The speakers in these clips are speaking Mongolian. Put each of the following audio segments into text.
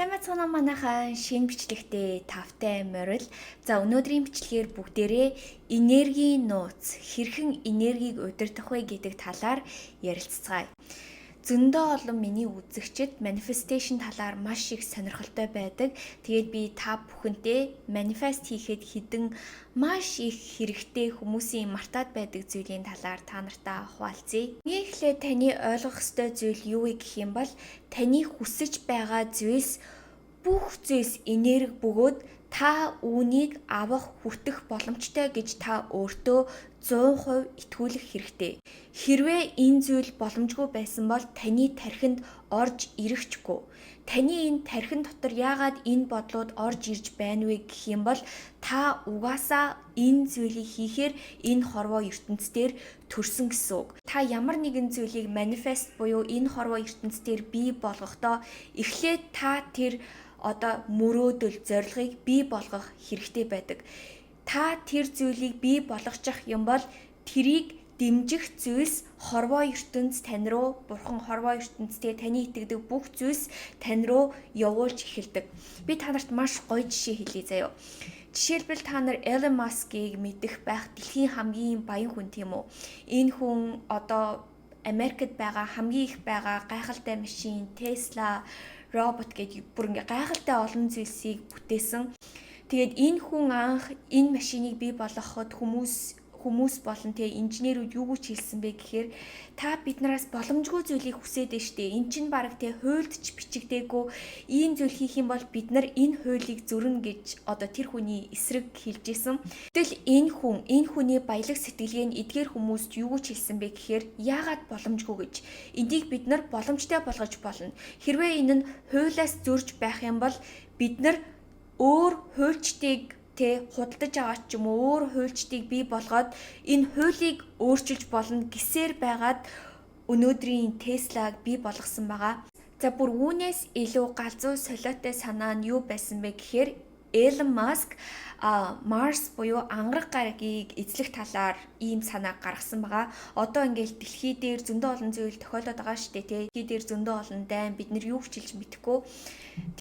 Сайн бацгаана манайхаа шинэ бичлэгтээ тавтай морил. За өнөөдрийн бичлэгээр бүгдээрээ энергийн нууц, хэрхэн энергийг удирдах вэ гэдэг талаар ярилцгаая. Зөндөө олон миний үзэгчид manifestation талаар маш их сонирхолтой байдаг. Тэгээд би та бүхэнтэй manifest хийхэд хідэн маш их хэрэгтэй хүмүүсийн мартаад байдаг зүйлийн талаар та нартай хуваалцъя. Эхлээд таны ойлгох ёстой зүйл юу вэ гэх юм бол таны хүсэж байгаа зүйлс бүх зүйлс энерги бөгөөд та үүнийг авах хүртэх боломжтой гэж та өөртөө 100% итгүүлэх хэрэгтэй. Хэрвээ энэ зүйл боломжгүй байсан бол таны тархинд орж ирэхчгүй. Таны энэ тархин дотор яагаад энэ бодлууд орж ирж байна вэ гэх юм бол та угаасаа энэ зүйлийг хийхээр энэ хорвоо ертөнцийн төрсөн гэсэн үг. Та ямар нэгэн зүйлийг манифест буюу энэ хорвоо ертөнцийн бий болгохдоо эхлээд та тэр мөрөөдөл, зорилгыг бий болгох хэрэгтэй байдаг. Та тэр зүйлийг бий болгочих юм бол тэрийг дэмжих зүйлс хорвоо ертөнц тань руу, бурхан хорвоо ертөнцтэй таны итгэдэг бүх зүйлс тань руу явуулж эхэлдэг. Би та нарт маш гоё жишээ хэлье заяа. Жишээлбэл та нар Elon Musk-ыг мэдэх байх дэлхийн хамгийн баян хүн тийм үү? Энэ хүн Америкт байгаа хамгийн их байгаа гайхалтай машин, Tesla, робот гэдэг бүр ингээ гайхалтай олон зүйлсийг бүтээсэн. Тэгээд энэ хүн анх энэ машиныг бий болгоход хүмүүс болон инженерүүд юу гэж хэлсэн бэ гэхээр та биднээс боломжгүй зүйлийг хүсээд байна штэ. Эн чинь баг хуйлдч бичигдээгүй ийм зүйл хийх юм бол бид нар энэ хуулийг зөрнө гэж тэр хүний эсрэг хэлж исэн. Гэтэл энэ хүний баялаг сэтгэлгээ нь эдгээр хүмүүст юу гэж хэлсэн бэ гэхээр яагаад боломжгүй гэж. Эндийг бид нар боломжтой болгож болно. Хэрвээ энэ нь хуулиас зөрж байх юм бол бид нар өөр хуульчдыг худалдаж аваад ч юм уу өөр хуульчдыг бий болгоод энэ хуулийг өөрчилж болно гэсээр байгаад өнөөдрийн Теслаг бий болгосон байгаа. За бүр үүнээс илүү галзуу солиотой санаа нь юу байсан бэ гэхээр Elon Musk Марс буюу ангараг гарагийг эзлэх талаар ийм санаа гаргасан байгаа. Одоо ингээл дэлхий дээр зөндөө олон зүйл тохиолдод байгаа шүү дээ. Дэлхий дээр зөндөө олон дайн бид нар юу хичээлж мэдэхгүй.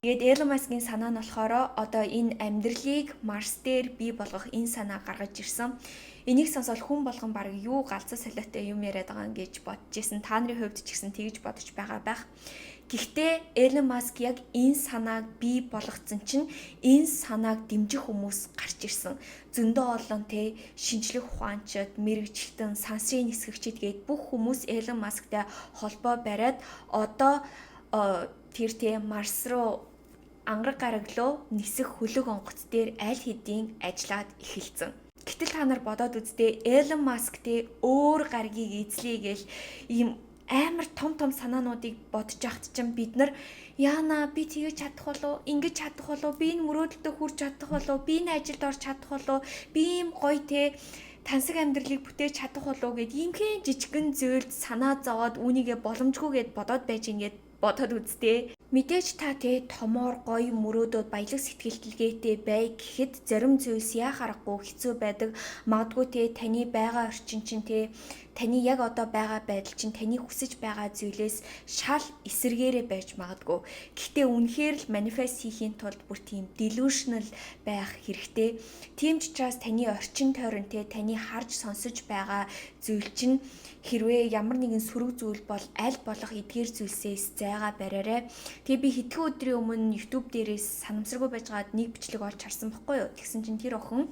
Тэгээд Elon Musk-ийн санаа нь болохоор энэ амьдралыг Марс дээр бий болгох энэ санаа гаргаж ирсэн. Энийг сонсоод хүн болгон баг юу галзуу солиотой юм яриад байгаа гэж бодож исэн. Та нарын хувьд ч гэсэн тэгж бодож байгаа байх. Гэхдээ Elon Musk яг энэ санааг бий болгоцсон чинь энэ санааг дэмжих хүмүүс гарч ирсэн. Зөндөө олон шинжлэх ухаанчид, мэрэгчлэн, сансрын нисгэгчид гээд бүх хүмүүс Elon Muskтай холбоо бариад тэр Марс руу ангараг гараглуу нисэх хөлөг онгоц дээр аль хэдийн ажиллаад эхэлсэн. Гэтэл та нар бодоод үзтээ Elon Musk өөр гарагийг эзлэе гэл ийм амар том санаануудыг бодож ахт чинь бид нар яана би тэгэж чадах болов, ингэж чадах болов, би энэ мөрөөдөлтөд хүрч чадах болов, би энэ ажилд орж чадах болов, би ийм гоё тансаг амьдралыг бүтээж чадах болов гэд иймхэн жижигэн зүйлд санаа зовоод үүнийгээ боломжгүй гэд бодоод байж ингээд бодоод үзтээ. Мэдээж та томоор гоё мөрөөдөд баялаг сэтгэлдэлгээтэй бай гэхэд зарим зүйлс яах аргагүй хэцүү байдаг. Магадгүй таны байгаа орчин чинь таны яг байгаа байдал чинь таны хүсэж байгаа зүйлээс шал эсэргээрээ байж магадгүй. Гэхдээ үнэхээр л манифест хийхийн тулд бүр тийм delusional байх хэрэгтэй. Тийм ч учраас таны орчин тойрон таны харж сонсож байгаа зүйл чинь хэрвээ ямар нэгэн сөрөг зүйл бол аль болох эдгээр зүйлсээс зайгаа бариарай. Тэгээ би хэдхэн өдрийн өмнө YouTube дээрээс санамсаргүй байжгаад нэг бичлэг олж харсан байхгүй юу. Тэгсэн чинь тэр охин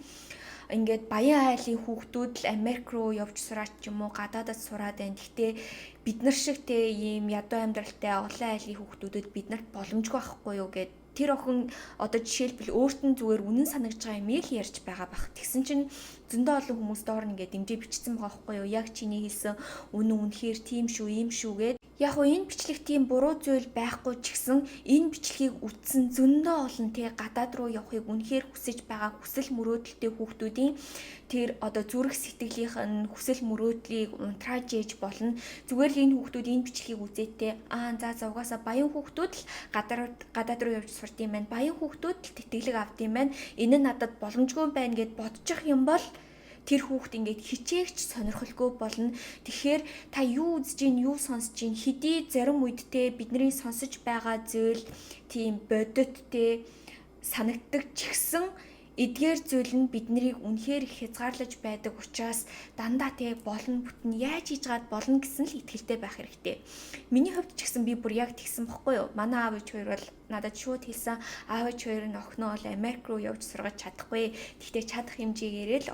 ингээд баян айлын хүүхдүүд л Америк руу явж сураад ч юм уу гадаадд сураад байна. Гэхдээ бид нар шиг ийм ядуу амьдралтай олон айлын хүүхдүүдэд бид нарт боломжгүй байхгүй юу гэд тэр охин жишээлбэл өөрт нь зүгээр үнэн санагж байгаа юм ийг ярьж байгаа бах. Тэгсэн чинь зөндөө олон хүмүүс доор нь ингээд дэмжиж бичсэн байгаа байхгүй юу. Яг чиний хэлсэн үнэхээр тийм шүү, ийм шүү гэд. Яг энэ бичлэг тийм буруу зүйл байхгүй ч гэсэн энэ бичлэгийг үзсэн зөндөө олон гадаад руу явахыг үнэхээр хүсэж байгаа хүсэл мөрөөдөлтэй хүүхдүүдийн тэр зүрх сэтгэлийнх нь хүсэл мөрөөдлийг унтрааж ээж болно. Зүгээр л энэ хүүхдүүд энэ бичлэгийг үзээд за угаасаа баян хүүхдүүд л гадаад руу явж сурд юм байна. Баян хүүхдүүд л тэтгэлэг авд юм байна. Энэ нь надад боломжгүй байна гэд бодчих юм бол тэр хүүхд ингээд хичээгч сонирхолгүй болно. Тэгэхээр та юу үзэж гин, юу сонсож гин, хэдий зарим үедтэй бидний сонсож байгаа зүйл тийм бодиттэй санагддаг ч гэсэн эдгээр зүйл нь биднийг үнэхээр хязгаарлаж байдаг учраас дандаа болно бүтэн яаж хийж гад болно гэсэн л итгэлтэй байх хэрэгтэй. Миний хувьд ч гэсэн би бүр яг тэгсэн бохгүй юу. Манай аав ээж хоёр бол надад шууд хэлсэн, аав ээж хоёр нь охиноо бол Америк руу явж сургаж чадахгүй. Гэхдээ чадах хэмжээгээрээ л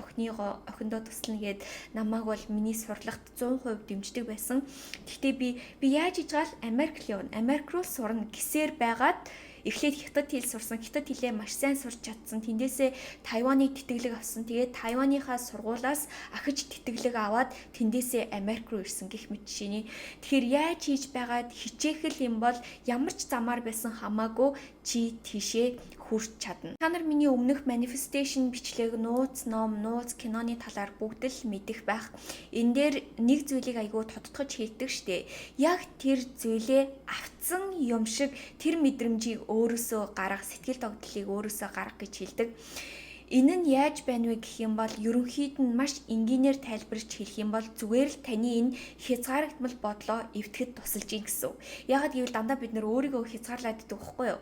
охиндоо туслана гэд намайг бол миний сурлагт 100% дэмждэг байсан. Гэхдээ би яаж хийж гал Америк л явна. Америк руу сурна гэсээр байгаад эхлээд хятад хэл сурсан, хятад хэлээ маш сайн сурч чадсан. Тэндээсээ Тайваныг тэтгэлэг авсан. Тэгээд Тайваныхаа сургуулаас ахиж тэтгэлэг аваад тэндээсээ Америк руу ирсэн гэх мэт жишээний. Тэгэхээр яаж хийж байгаад хичээх юм бол ямар ч замаар байсан хамаагүй чи тийшээ хүрч чадна. Та нар миний өмнөх manifestation бичлэг, нууц, ном, нууц, киноны талаар бүгд л мэдэх байх. Энэ дээр нэг зүйлийг айгүй тодтогч хэлдэг штэ. Яг тэр зүйлээ авцсан юм шиг тэр мэдрэмжийг өөрөөсөө гаргах, сэтгэл тогтлыг өөрөөсөө гаргах гэж хэлдэг. Энэ нь яаж байна вэ гэх юм бол ерөнхийд нь маш энгийнээр тайлбарч хэлэх юм бол зүгээр л таны энэ хязгаарлагдмал бодлоо эвтгэхэд тусалж ийн гэсэн. Яагаад гэвэл дандаа бид нөр өөрийгөө хязгаарлаад идэх байхгүй юу?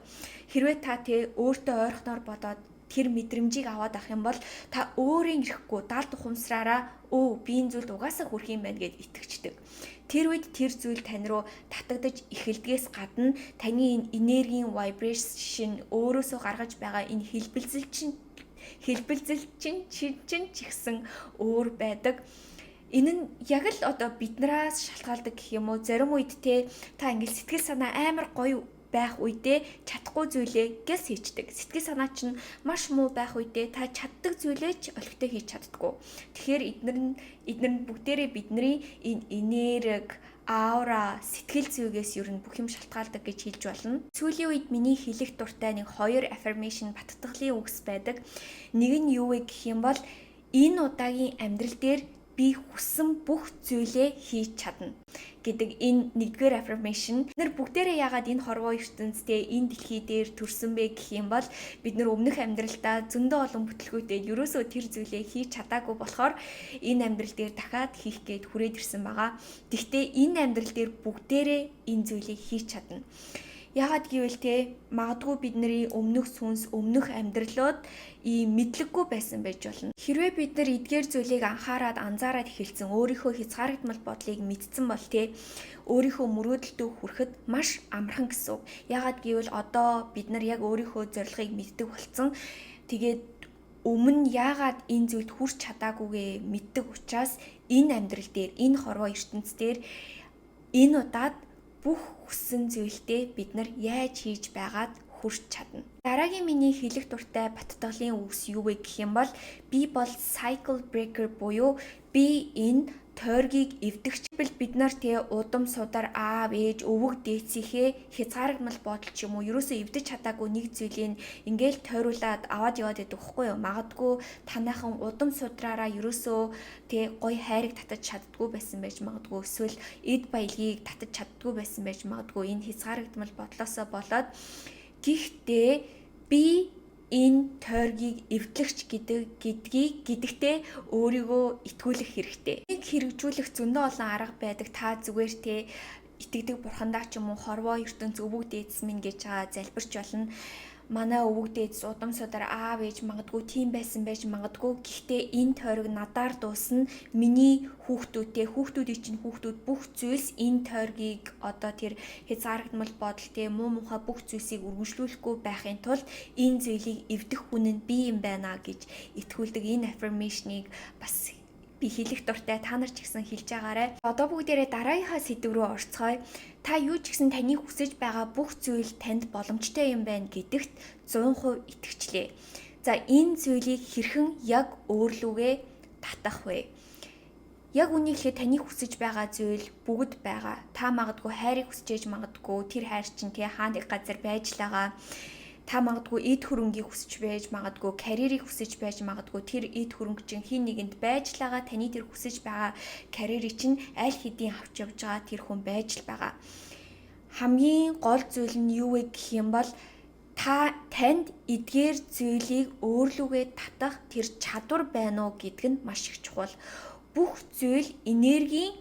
Хэрвээ та өөртөө ойрхоноор бодоод тэр мэдрэмжийг аваад авах юм бол та өөрийн ирэхгүй даалд ухамсараараа би энэ зүйлд угаасаа хүрэх юм байна гэд итгэждэг. Тэр үед тэр зүйл тань руу татагдаж эхэлдгээс гадна таны энэ энергийн vibration өөрөөсөө гаргаж байгаа энэ хэлбэлзэл чинь ч ихсэн өөр байдаг. Энэ нь яг л одоо биднээс шалтгаалдаг гэх юм уу? Зарим үед та ингээл сэтгэл санаа амар гоё байх үедээ чадахгүй зүйлээ гэс хийчдэг. Сэтгэл санаа чинь маш муу байх үедээ та чаддаг зүйлээ ч олигтой хийж чаддаггүй. Тэгэхээр эдгээр нь бүгдээрээ бидний энэ энерги, аура, сэтгэл зүйгээс ер нь бүх юм шалтгаалдаг гэж хэлж болно. Сүүлийн үед миний хэлэх дуртай нэг 2 affirmation баттгалын үгс байдаг. Нэг нь юу вэ гэх юм бол энэ удаагийн амьдрал дээр би хүссэн бүх зүйлээ хийж чадна гэдэг энэ нэгдүгээр affirmation. Бид нар бүгдээрээ яагаад энэ хорвоо ертөнцтэй энэ дэлхий дээр төрсөн бэ гэх юм бол бид нар өмнөх амьдралдаа зөндөө олон бүтлгүүтэй ерөөсөө тэр зүйлээ хийж чадаагүй болохоор энэ амьдрал дээр дахиад хийх гээд хүрээд ирсэн байгаа. Гэхдээ энэ амьдрал дээр бүгдээрээ энэ зүйлийг хийж чадна. Яагаад гэвэл магадгүй бидний өмнөх сүнс, өмнөх амьдралууд ийм мэдлэггүй байсан байж болно. Хэрвээ бид нар эдгээр зүйлийг анхаарад, анзаараад эхэлсэн, өөрийнхөө хязгаарлагдмал бодлыг мэдсэн бол өөрийнхөө мөрөөдөлтөө хүрэхэд маш амархан гэсэн. Яагаад гэвэл одоо бид нар яг өөрийнхөө зорилгыг мэддэг болсон. Тэгээд өмнө яагаад энэ зүйлд хүрч чадаагүйгээ мэддэг учраас энэ амьдрал дээр, энэ хорвоо ертөнц дээр энэ удаад бүх хүссэн зүйлдээ бид нар яаж хийж байгаад хүрч чадна. Дараагийн миний хэлэх дуртай баттгалын үгс юу вэ гэх юм бол би бол cycle breaker буюу би энэ тойргийг эвдэгч. Бид нар удам судар аав ээж өвөг дээцийнхээ хязгаарлагдмал бодол ч юм уу ерөөсөө эвдэж чадаагүй нэг зүйлийг ингээл тойруулаад аваад яваад байдаг байхгүй юу? Магадгүй танайхан удам судраараа ерөөсөө гоё хайрыг татаж чаддгүй байсан байж магадгүй, эсвэл эд баялагийг татаж чаддгүй байсан байж магадгүй. Энэ хязгаарлагдмал бодлоосоо болоод гэхдээ би энэ тойргийг эвдлэгч гэдэгтээ өөрийгөө итгүүлэх хэрэгтэй. Нэг хэрэгжүүлэх зөндөө олон арга байдаг. Та зүгээр итгэдэг бурхандаа ч юм уу хорвоо ертөнц өвөг дээдс минь гэж залбирч болно. Манай өвөг дээдс удам судар аав ээж магадгүй тийм байсан байж магадгүй. Гэхдээ энэ тойрог надаар дуусна. Миний хүүхдүүдийн чинь хүүхдүүд бүх зүйлс энэ тойргийг одоо тэр хязгаарлагдмал бодол муу мухай бүх зүйлсийг үргэлжлүүлэхгүй байхын тулд энэ зүйлийг эвдэх хүн нь би юм байна гэж итгүүлдэг энэ affirmation-ыг бас би хэлэх дуртай, та нар ч гэсэн хэлж байгаарай. Одоо бүгдээрээ дараагийнхаа сэдв рүү орцгоё. Та юу ч гэсэн таны хүсэж байгаа бүх зүйл танд боломжтой юм байна гэдэгт 100% итгэжлээ. За энэ зүйлийг хэрхэн яг өөрлөгөө татах вэ? Яг үнийг хэлээ таны хүсэж байгаа зүйл бүгд байгаа. Та магадгүй хайрыг хүсэж магадгүй тэр хайр чинь хаана нэг газар байж байгаа. Та магадгүй эд хөрөнгийг хүсэж байж магадгүй, карьерийг хүсэж байж магадгүй, тэр эд хөрөнгө чинь хин нэгэнд байж л байгаа. Таны тэр хүсэж байгаа карьерийг чинь аль хэдийн авч явж байгаа тэр хүн байж л байгаа. Хамгийн гол зүйл нь юу вэ гэх юм бол танд эдгээр зүйлийг өөрлөгөө татах тэр чадвар байна уу гэдг нь маш их чухал. Бүх зүйл энергийн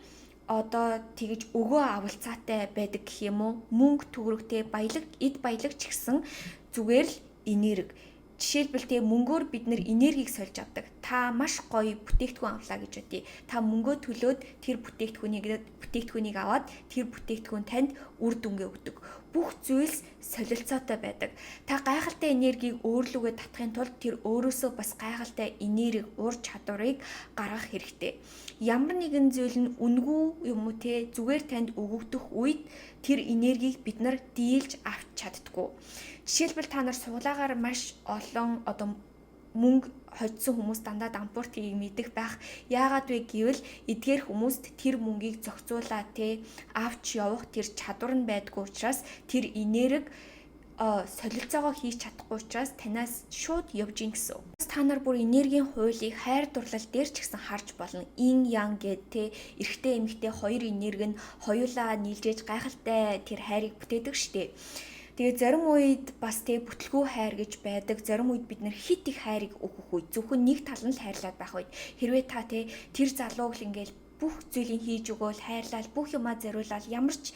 тэгж өгөө авалцаатай байдаг гэх юм уу? Мөнгө төгрөгтэй баялаг, эд баялаг ч гэсэн зүгээр л энерги. Жишээлбэл мөнгөөр бид нэр энергийг сольж авдаг. Та маш гоё бүтээгдэхүүн авлаа гэж бодъё. Та мөнгөө төлөөд тэр бүтээгдэхүүнийг аваад тэр бүтээгдэхүүн танд үр дүнгээ өгдөг. Бүх зүйлс солилцоотой байдаг. Та гайхалтай энергийг өөрлөгөө татахын тулд тэр өөрөөсөө бас гайхалтай энерги, ур чадварыг гаргах хэрэгтэй. Ямар нэгэн зүйл нь үнгүй юм уу зүгээр танд өгөгдөх үед тэр энергийг бид нар дийлж авч чаддаггүй. Жишээлбэл та нар суглаагаар маш олон мөнгө хоцсон хүмүүс дандаа дампууртгийг мэдэх байх. Яагаад вэ гэвэл эдгээр хүмүүст тэр мөнгийг зохицуулаад авч явах тэр чадвар нь байдгүй учраас тэр энерги солилцоогоо хийж чадахгүй учраас танаас шууд явж ийн гэсэн. Та нар бүр энергийн хуулийг хайр дурлал дээр ч гэсэн харж болно. Ин ян гэдэг эрэгтэй эмэгтэй хоёр энерги нь хоёулаа нийлжээж гайхалтай тэр хайрыг бүтээдэг штеп. Тэгээ зарим үед бас бүтлгүй хайр гэж байдаг. Зарим үед бид нэр хит их хайрыг өгөх үед зөвхөн нэг тал нь л хайрлаад байх үед хэрвээ та тэр залууг л ингээл бүх зүйлийг хийж өгөөл хайрлал бүх юмаа зориулаад ямар ч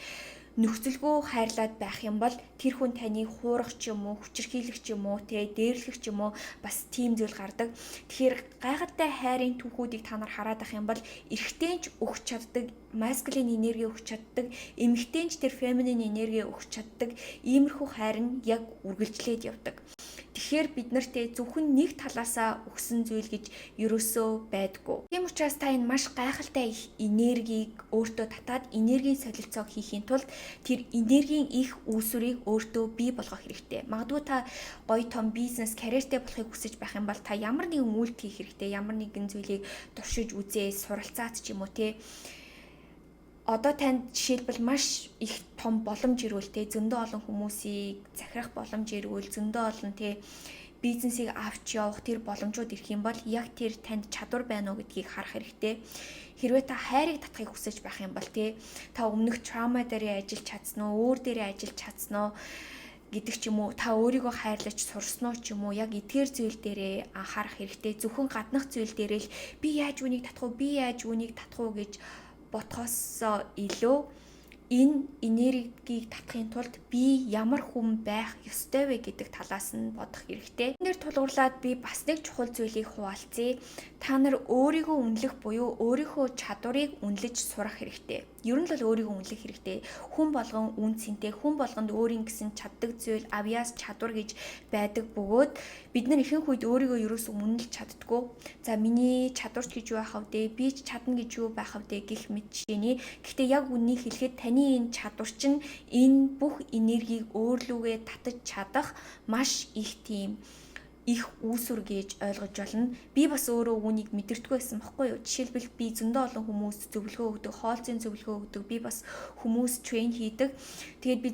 нөхцөлгүй хайрлаад байх юм бол тэр хүн таны хуурах ч юм уу, хүчирхийлэх ч юм уу, дээрлэх ч юм уу бас тийм зүйл гардаг. Тэгэхээр гайхалтай хайрын түүхүүдийг та нар хараад ах юм бол эрэгтэйч өгч чаддаг, маскулин энерги өгч чаддаг, эмэгтэйч тэр феминин энерги өгч чаддаг. Иймэрхүү хайр нь яг үргэлжлээд явдаг. Тэгэхээр бид нарт зөвхөн нэг талаасаа өгсөн зүйл гэж ерөөсөө байдгүй. Тийм учраас та энэ маш гайхалтай их энергийг өөртөө татаад энергийн солилцоог хийхийн тулд тэр энергийн их үүсвэрийг өөртөө бий болгох хэрэгтэй. Магадгүй та гоё том бизнес, карьертэй болохыг хүсэж байх юм бол та ямар нэгэн үйлдэл хийх хэрэгтэй. Ямар нэгэн зүйлийг туршиж үзээ, суралцаад ч юм уу танд жишээлбэл маш их том боломж ирвэл зөндөө олон хүмүүсийг захирах боломж ирвэл зөндөө олон бизнесийг авч явах тэр боломжууд ирэх юм бол яг тэр танд чадвар байна уу гэдгийг харах хэрэгтэй. Хэрвээ та хайрыг татахыг хүсэж байх юм бол та өмнөх траума дээр ажиллаж чадсан уу, өөр дээр ажиллаж чадсан уу гэдэг ч юм уу, та өөрийгөө хайрлаж сурсан уу ч юм уу, яг эдгээр зүйл дээрээ анхаарах хэрэгтэй. Зөвхөн гаднах зүйл дээрээ л би яаж үнийг татах уу гэж бодхоос илүү энэ энергийг татахын тулд би ямар хүн байх ёстой вэ гэдэг талаас нь бодох хэрэгтэй. Энээр тулгуурлаад би бас нэг чухал зүйлийг хуваалцъя. Та нар өөрийгөө үнэлэх буюу өөрийнхөө чадварыг үнэлж сурах хэрэгтэй. Ер нь л өөрийгөө үнэлэх хэрэгтэй. Хүн болгон үн цэнтэй, хүн болгонд өөрийн гэсэн чаддаг зүйл, авьяас, чадвар гэж байдаг бөгөөд бид нар ихэнх үед өөрийгөө ерөөсөө үнэлж чаддгүй. За миний чадварч гэж юу байх вэ? Би ч чадна гэж юу байх вэ гэх мэт жишээний. Гэхдээ яг үннийг хэлэхэд таны энэ чадвар чинь энэ бүх энергийг өөрлөгөө татаж чадах маш их их үүсвэр гэж ойлгож болно. Би бас өөрөө үүнийг мэдэрдэггүй байсан байхгүй юу? Жишээлбэл би зөндөө олон хүмүүст зөвлөгөө өгдөг, хоолцын зөвлөгөө өгдөг. Би бас хүмүүс трейн хийдэг. Тэгээд би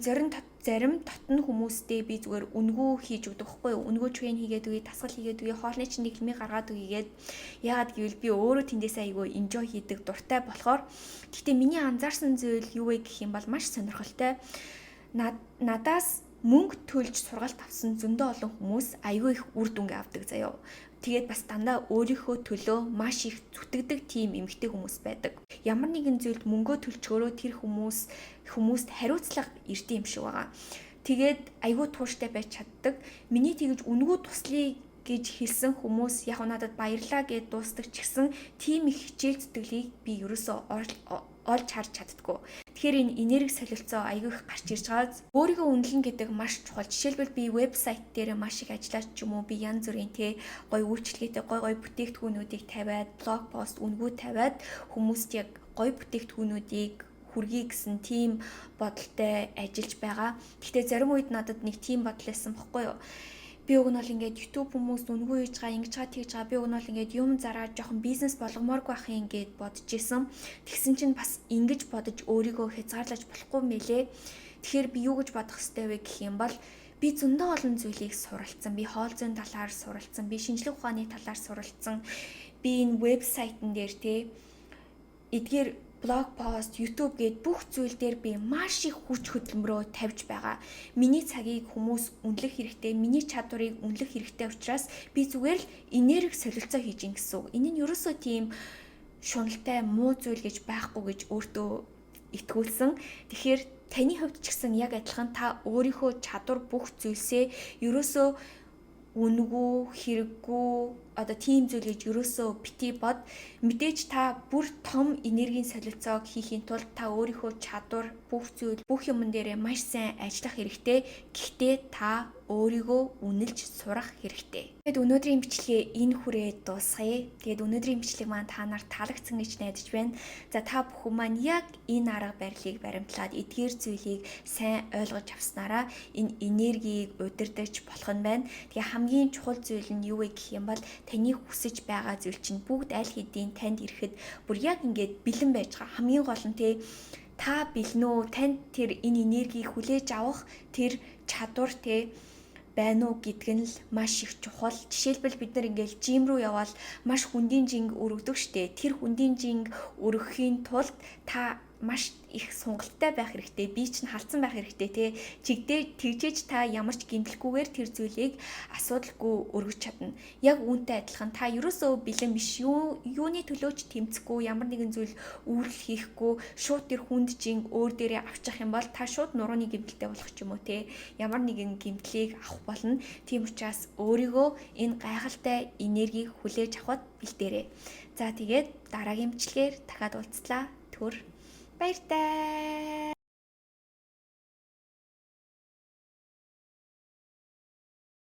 зарим татна хүмүүстэй би зүгээр үнгүү хийж өгдөг байхгүй юу? Үнгүү трейн хийгээд үгүй, тасгал хийгээд үгүй, хоолны чинь дэглэмийг гаргаад үгүйгээд яагаад гэвэл би өөрөө тэндээсээ айгүй enjoy хийдэг, дуртай болохоор. Гэхдээ миний анзаарсан зүйл юу вэ гэх юм бол маш сонирхолтой. Надаас мөнгө төлж сургалт авсан зөндөө олон хүмүүс айгүй их үр дүнгээ авдаг заяо. Тэгээд бас дандаа өөрийнхөө төлөө маш их зүтгэдэг тийм эмэгтэй хүмүүс байдаг. Ямар нэгэн зүйлд мөнгөө төлчгөрөө тэр хүмүүст хариуцлага ирдэг юм шиг байгаа. Тэгээд айгүй тууштай байж чаддаг. Миний тэгж үнгүү туслая гэж хэлсэн хүмүүс яг надад баярлаа гэж дуустдаг ч гэсэн тийм их хичээл зүтгэлийг би ерөөсөө олж харж чаддаггүй. Тэгэхээр энэ энерги солилцоо айгүй их гарч ирж байгаа. Өөрийгөө үнэлнэ гэдэг маш чухал. Жишээлбэл би вебсайт дээр маш их ажиллаж ч юм уу, би янз бүрийн гоё үйлчлэгээтэй гоё бүтээгдэхүүнүүдийг тавиад, блог пост үнгүү тавиад хүмүүст яг гоё бүтээгдэхүүнүүдийг хүргэе гэсэн тийм бодолтой ажиллаж байгаа. Гэхдээ зарим үед надад нэг тийм бодол байсан бохгүй юу? Би уг нь бол ингээд YouTube хүмүүс үнгүй хийж байгаа, ингэж байгаа, тэгж байгаа. Би уг нь бол ингээд юм зараад жоохон бизнес болгомооргүй байхын ингээд бодож исэн. Тэгсэн чинь бас ингэж бодож өөрийгөө хязгаарлаж болохгүй мэлээ. Тэгэхээр би юу гэж бодох ёстой вэ гэх юм бол би зөндөө олон зүйлийг суралцсан. Би хоол зүйн талаар суралцсан. Би шинжлэх ухааны талаар суралцсан. Би энэ вебсайтн дээр эдгээр блог пост, YouTube гээд бүх зүйл дээр би маш их хүч хөдөлмөрөө тавьж байгаа. Миний цагийг хүмүүс үнэлэх хэрэгтэй, миний чадварыг үнэлэх хэрэгтэй учраас би зүгээр л энерги солилцоо хийж ин гэсэн үг. Энэ нь ерөөсөө тийм шуналтай муу зүйл гэж байхгүй гэж өөртөө итгүүлсэн. Тэгэхээр таны хувьд ч гэсэн яг адилхан та өөрийнхөө чадвар бүх зүйлсээ ерөөсөө үнэгүй, хэрэггүй, одоо тийм зүйл гэж ерөөсөө бити бод. Мэдээж та бүр том энергийн солилцоог хийхийн тулд та өөрийнхөө чадвар, бүх зүйл, бүх юмн дээрээ маш сайн ажиллах хэрэгтэй. Гэхдээ та өөрийгөө үнэлж сурах хэрэгтэй. Тэгэд өнөөдрийн бичлэгээ энэ хүрээ дуусгая. Тэгээд өнөөдрийн бичлэг маань та нарт таалагдсан гэж найдаж байна. За та бүхэн маань яг энэ арга барилыг баримтлаад эдгээр зүйлийг сайн ойлгож авснараа энэ энергийг удирдах болох нь байна. Тэгээ хамгийн чухал зүйл нь юу вэ гэх юм бол таны хүсэж байгаа зүйл чинь бүгд аль хэдийн танд ирэхэд бүр яг ингээд бэлэн байж байгаа. Хамгийн гол нь та бэлэн үү? Танд тэр энэ энергийг хүлээж авах тэр чадвар байна уу гэдг нь л маш их чухал. Жишээлбэл бид нар ингээл жим рүү явбал маш хүндийн жинг өргөдөг штэ. Тэр хүндийн жинг өргөхийн тулд та маш их сонголттой байх хэрэгтэй. Би чинь халдсан байх хэрэгтэй тэгжээж та ямар ч гэмтэлгүйгээр тэр зүйлийг асуудалгүй өргөж чадна. Яг үүнтэй адилхан та ерөөсөө бэлэн биш юуны төлөөч тэмцэхгүй, ямар нэгэн зүйл үйлдэл хийхгүй, шууд тэр хүнд жинг өөр дээрээ авчих юм бол та шууд нурууны гэмтэлтэй болох ч юм уу ямар нэгэн гэмтлийг авах болно. Тийм учраас өөрийгөө энэ гайхалтай энергийг хүлээж авахд бэлдээрэй. За тэгээд дараагийн бичлэгээр дахиад уулзлаа. Баяртай.